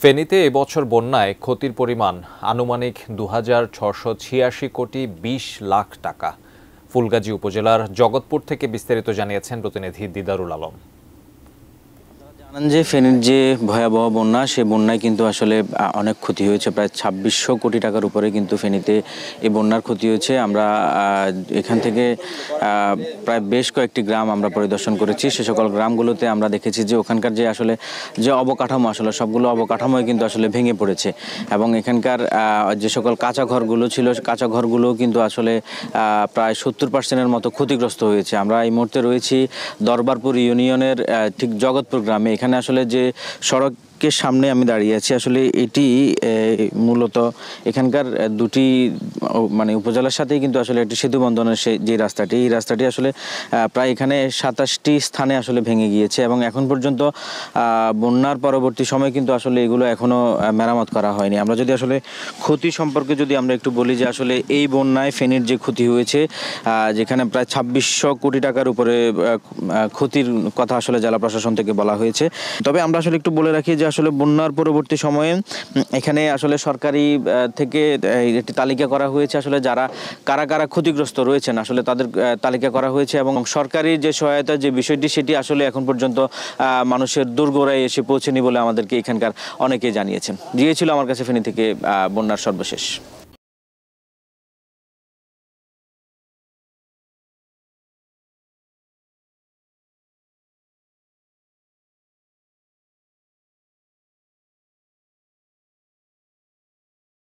ফেনীতে এবছর বন্যায় ক্ষতির পরিমাণ আনুমানিক ২,৬৮৬ কোটি ২০ লাখ টাকা। ফুলগাজী উপজেলার জগৎপুর থেকে বিস্তারিত জানিয়েছেন প্রতিনিধি দিদারুল আলম। জানেন যে ফেনীর যে ভয়াবহ বন্যা, সে বন্যায় কিন্তু আসলে অনেক ক্ষতি হয়েছে। প্রায় ২৬০০ কোটি টাকার উপরে কিন্তু ফেনীতে এই বন্যার ক্ষতি হয়েছে। আমরা এখান থেকে প্রায় বেশ কয়েকটি গ্রাম আমরা পরিদর্শন করেছি। সে সকল গ্রামগুলোতে আমরা দেখেছি যে ওখানকার যে আসলে যে অবকাঠামো, আসলে সবগুলো অবকাঠামোই কিন্তু আসলে ভেঙে পড়েছে এবং এখানকার যে সকল কাঁচা ঘরগুলো ছিল, কাঁচা ঘরগুলোও কিন্তু আসলে প্রায় ৭০% মতো ক্ষতিগ্রস্ত হয়েছে। আমরা এই মুহূর্তে রয়েছি দরবারপুর ইউনিয়নের ঠিক জগৎপুর গ্রামে। এখানে আসলে যে সড়কের সামনে আমি দাঁড়িয়ে আছি, আসলে এটি মূলত এখানকার দুটি মানে উপজেলার সাথেই কিন্তু আসলে একটি সেতু বন্ধনের যে রাস্তাটি, এই রাস্তাটি আসলে প্রায় এখানে ২৭টি স্থানে আসলে ভেঙে গিয়েছে এবং এখন পর্যন্ত বন্যার পরবর্তী সময় কিন্তু আসলে এগুলো এখনও মেরামত করা হয়নি। আমরা যদি আসলে ক্ষতি সম্পর্কে যদি আমরা একটু বলি যে আসলে এই বন্যায় ফেনীর যে ক্ষতি হয়েছে, যেখানে প্রায় ২৬০০ কোটি টাকার উপরে ক্ষতির কথা আসলে জেলা প্রশাসন থেকে বলা হয়েছে। তবে আমরা আসলে একটু বলে রাখি যে আসলে বন্যার পরবর্তী সময়ে এখানে আসলে সরকারি থেকে একটি তালিকা করা হয়েছে, আসলে যারা কারা কারা ক্ষতিগ্রস্ত রয়েছেন আসলে তাদের তালিকা করা হয়েছে এবং সরকারি যে সহায়তা যে বিষয়টি, সেটি আসলে এখন পর্যন্ত মানুষের দোরগোড়ায় এসে পৌঁছেনি বলে আমাদেরকে এখানকার অনেকেই জানিয়েছেন। ছিল আমার কাছে ফেনী থেকে বন্যার সর্বশেষ।